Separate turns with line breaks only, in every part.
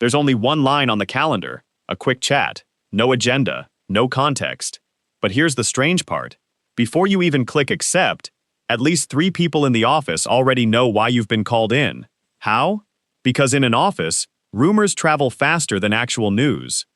There's only one line on the calendar, a quick chat, no agenda, no context. But here's the strange part. Before you even click accept, at least 3 people in the office already know why you've been called in. How? Because in an office, rumors travel faster than actual news.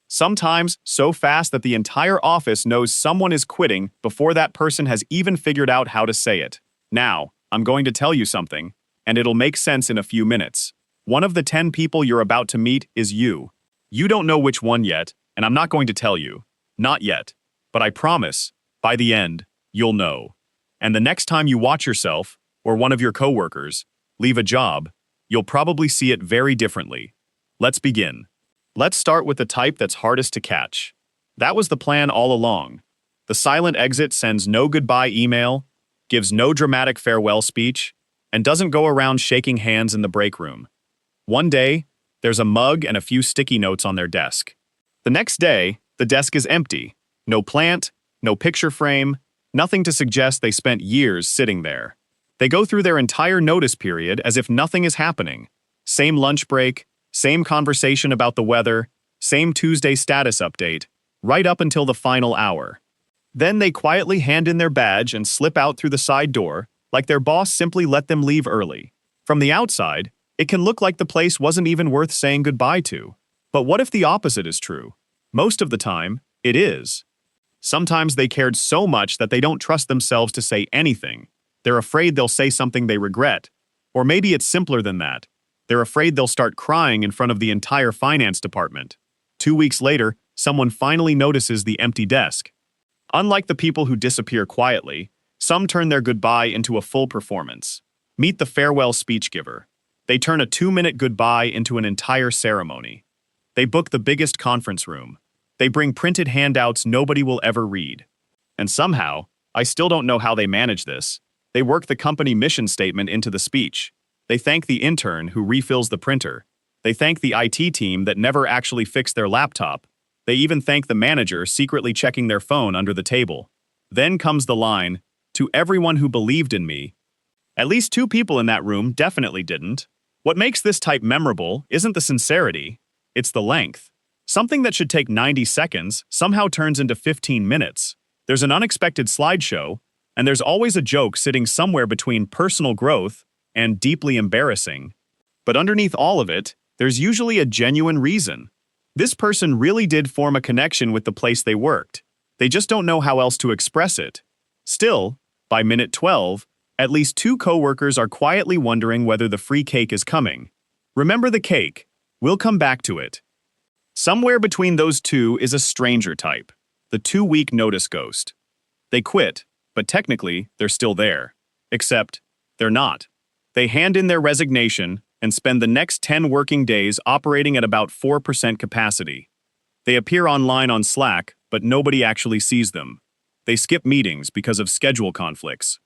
Sometimes so fast that the entire office knows someone is quitting before that person has even figured out how to say it. Now, I'm going to tell you something, and it'll make sense in a few minutes. One of the 10 people you're about to meet is you. You don't know which one yet, and I'm not going to tell you. Not yet. But I promise, by the end, you'll know. And the next time you watch yourself, or one of your coworkers, leave a job, you'll probably see it very differently. Let's begin. Let's start with the type that's hardest to catch. That was the plan all along. The silent exit sends no goodbye email, gives no dramatic farewell speech, and doesn't go around shaking hands in the break room. One day, there's a mug and a few sticky notes on their desk. The next day, the desk is empty. No plant, no picture frame, nothing to suggest they spent years sitting there. They go through their entire notice period as if nothing is happening. Same lunch break, same conversation about the weather, same Tuesday status update, right up until the final hour. Then they quietly hand in their badge and slip out through the side door, like their boss simply let them leave early. From the outside, it can look like the place wasn't even worth saying goodbye to. But what if the opposite is true? Most of the time, it is. Sometimes they cared so much that they don't trust themselves to say anything. They're afraid they'll say something they regret. Or maybe it's simpler than that. They're afraid they'll start crying in front of the entire finance department. 2 weeks later, someone finally notices the empty desk. Unlike the people who disappear quietly, some turn their goodbye into a full performance. Meet the farewell speech giver. They turn a 2-minute goodbye into an entire ceremony. They book the biggest conference room. They bring printed handouts nobody will ever read. And somehow, I still don't know how they manage this, they work the company mission statement into the speech. They thank the intern who refills the printer. They thank the IT team that never actually fixed their laptop. They even thank the manager secretly checking their phone under the table. Then comes the line, "To everyone who believed in me." At least 2 people in that room definitely didn't. What makes this type memorable isn't the sincerity, it's the length. Something that should take 90 seconds somehow turns into 15 minutes. There's an unexpected slideshow, and there's always a joke sitting somewhere between personal growth and deeply embarrassing. But underneath all of it, there's usually a genuine reason. This person really did form a connection with the place they worked. They just don't know how else to express it. Still, by minute 12, at least 2 coworkers are quietly wondering whether the free cake is coming. Remember the cake. We'll come back to it. Somewhere between those 2 is a stranger type, the 2-week notice ghost. They quit, but technically, they're still there. Except, they're not. They hand in their resignation and spend the next 10 working days operating at about 4% capacity. They appear online on Slack, but nobody actually sees them. They skip meetings because of schedule conflicts.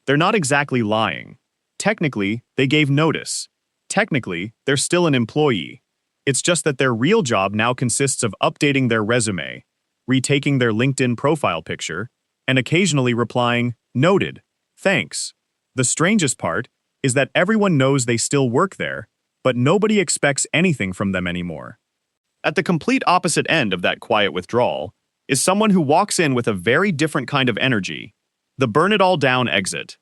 They're not exactly lying. Technically, they gave notice. Technically, they're still an employee. It's just that their real job now consists of updating their resume, retaking their LinkedIn profile picture, and occasionally replying, "Noted, thanks." The strangest part is that everyone knows they still work there, but nobody expects anything from them anymore. At the complete opposite end of that quiet withdrawal is someone who walks in with a very different kind of energy, the burn-it-all-down exit.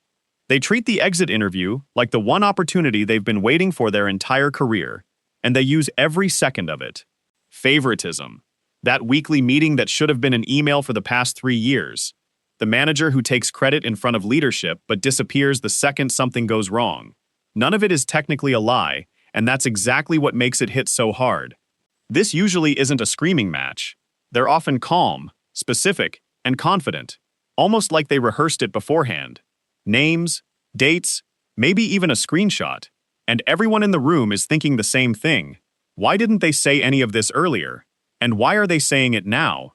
They treat the exit interview like the one opportunity they've been waiting for their entire career, and they use every second of it. Favoritism. That weekly meeting that should have been an email for the past 3 years. The manager who takes credit in front of leadership but disappears the second something goes wrong. None of it is technically a lie, and that's exactly what makes it hit so hard. This usually isn't a screaming match. They're often calm, specific, and confident, almost like they rehearsed it beforehand. Names, dates, maybe even a screenshot. And everyone in the room is thinking the same thing. Why didn't they say any of this earlier? And why are they saying it now?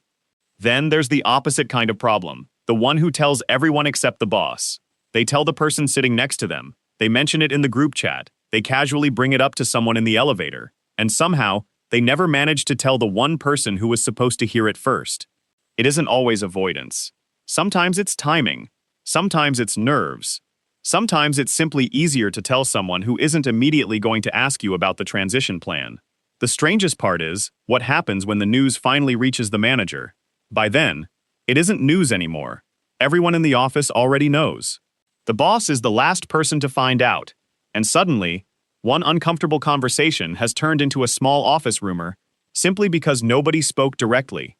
Then there's the opposite kind of problem, the one who tells everyone except the boss. They tell the person sitting next to them, they mention it in the group chat, they casually bring it up to someone in the elevator, and somehow, they never manage to tell the one person who was supposed to hear it first. It isn't always avoidance. Sometimes it's timing. Sometimes it's nerves. Sometimes it's simply easier to tell someone who isn't immediately going to ask you about the transition plan. The strangest part is what happens when the news finally reaches the manager. By then, it isn't news anymore. Everyone in the office already knows. The boss is the last person to find out, and suddenly, one uncomfortable conversation has turned into a small office rumor simply because nobody spoke directly.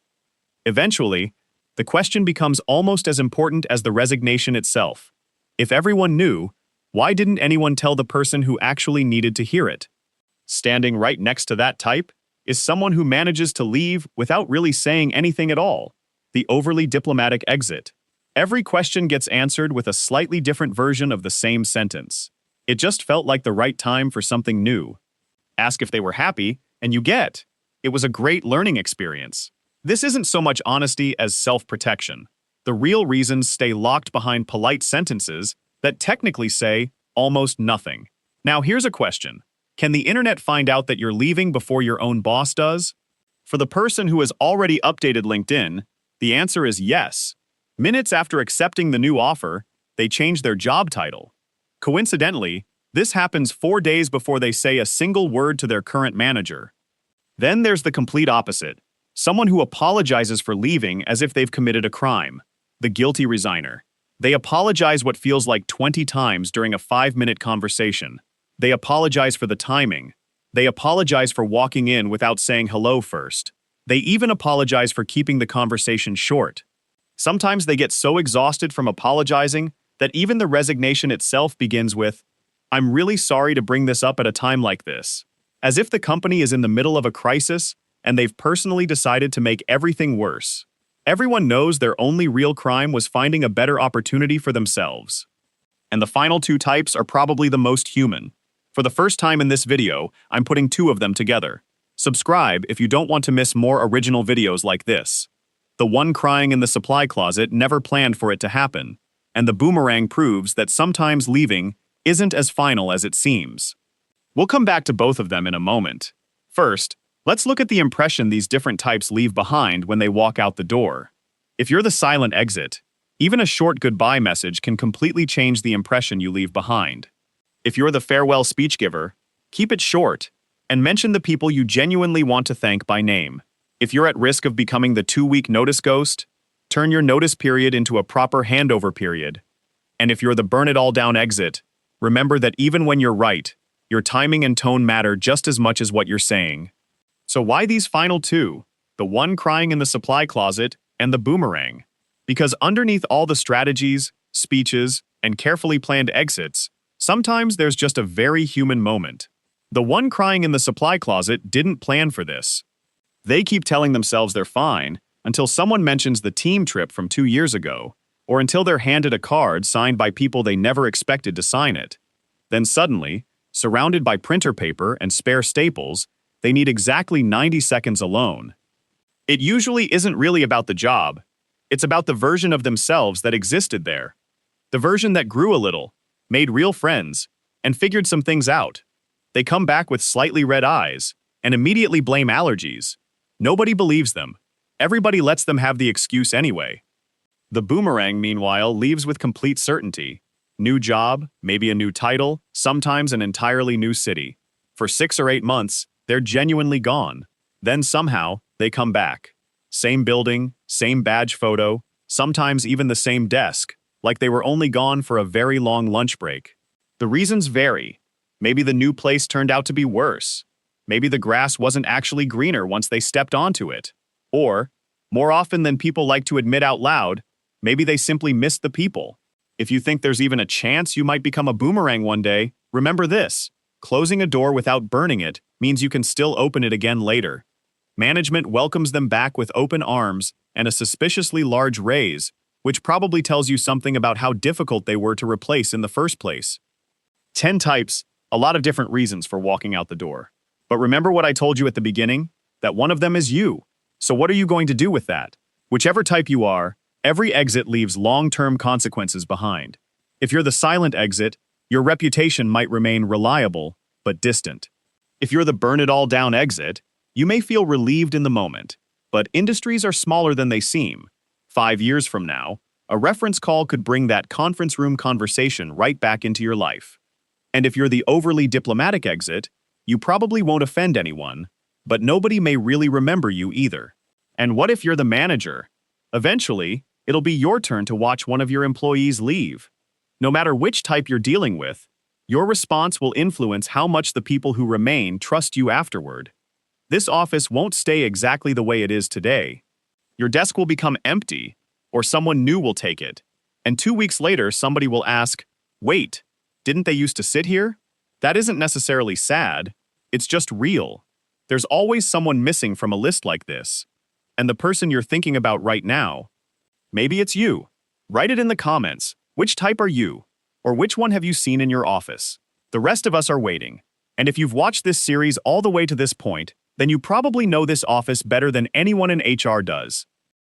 Eventually, the question becomes almost as important as the resignation itself. If everyone knew, why didn't anyone tell the person who actually needed to hear it? Standing right next to that type is someone who manages to leave without really saying anything at all. The overly diplomatic exit. Every question gets answered with a slightly different version of the same sentence. It just felt like the right time for something new. Ask if they were happy, and you get. It was a great learning experience. This isn't so much honesty as self-protection. The real reasons stay locked behind polite sentences that technically say almost nothing. Now here's a question. Can the internet find out that you're leaving before your own boss does? For the person who has already updated LinkedIn, the answer is yes. Minutes after accepting the new offer, they change their job title. Coincidentally, this happens 4 days before they say a single word to their current manager. Then there's the complete opposite. Someone who apologizes for leaving as if they've committed a crime. The guilty resigner. They apologize what feels like 20 times during a 5-minute conversation. They apologize for the timing. They apologize for walking in without saying hello first. They even apologize for keeping the conversation short. Sometimes they get so exhausted from apologizing that even the resignation itself begins with, "I'm really sorry to bring this up at a time like this," as if the company is in the middle of a crisis and they've personally decided to make everything worse. Everyone knows their only real crime was finding a better opportunity for themselves. And the final two types are probably the most human. For the first time in this video, I'm putting two of them together. Subscribe if you don't want to miss more original videos like this. The one crying in the supply closet never planned for it to happen, and the boomerang proves that sometimes leaving isn't as final as it seems. We'll come back to both of them in a moment. First, let's look at the impression these different types leave behind when they walk out the door. If you're the silent exit, even a short goodbye message can completely change the impression you leave behind. If you're the farewell speech giver, keep it short and mention the people you genuinely want to thank by name. If you're at risk of becoming the 2-week notice ghost, turn your notice period into a proper handover period. And if you're the burn it all down exit, remember that even when you're right, your timing and tone matter just as much as what you're saying. So why these final two? The one crying in the supply closet and the boomerang? Because underneath all the strategies, speeches, and carefully planned exits, sometimes there's just a very human moment. The one crying in the supply closet didn't plan for this. They keep telling themselves they're fine until someone mentions the team trip from 2 years ago, or until they're handed a card signed by people they never expected to sign it. Then suddenly, surrounded by printer paper and spare staples, they need exactly 90 seconds alone. It usually isn't really about the job. It's about the version of themselves that existed there. The version that grew a little, made real friends, and figured some things out. They come back with slightly red eyes and immediately blame allergies. Nobody believes them. Everybody lets them have the excuse anyway. The boomerang, meanwhile, leaves with complete certainty. New job, maybe a new title, sometimes an entirely new city. For 6 or 8 months, they're genuinely gone. Then somehow, they come back. Same building, same badge photo, sometimes even the same desk, like they were only gone for a very long lunch break. The reasons vary. Maybe the new place turned out to be worse. Maybe the grass wasn't actually greener once they stepped onto it. Or, more often than people like to admit out loud, maybe they simply missed the people. If you think there's even a chance you might become a boomerang one day, remember this. Closing a door without burning it means you can still open it again later. Management welcomes them back with open arms and a suspiciously large raise, which probably tells you something about how difficult they were to replace in the first place. 10 types, a lot of different reasons for walking out the door. But remember what I told you at the beginning? That one of them is you. So what are you going to do with that? Whichever type you are, every exit leaves long-term consequences behind. If you're the silent exit, your reputation might remain reliable, but distant. If you're the burn-it-all-down exit, you may feel relieved in the moment, but industries are smaller than they seem. 5 years from now, a reference call could bring that conference room conversation right back into your life. And if you're the overly diplomatic exit, you probably won't offend anyone, But nobody may really remember you either. And what if you're the manager? Eventually, it'll be your turn to watch one of your employees leave. No matter which type you're dealing with, your response will influence how much the people who remain trust you afterward. This office won't stay exactly the way it is today. Your desk will become empty, or someone new will take it. And 2 weeks later, somebody will ask, "Wait, didn't they used to sit here?" That isn't necessarily sad, it's just real. There's always someone missing from a list like this. And the person you're thinking about right now, maybe it's you. Write it in the comments. Which type are you? Or which one have you seen in your office? The rest of us are waiting. And if you've watched this series all the way to this point, then you probably know this office better than anyone in HR does.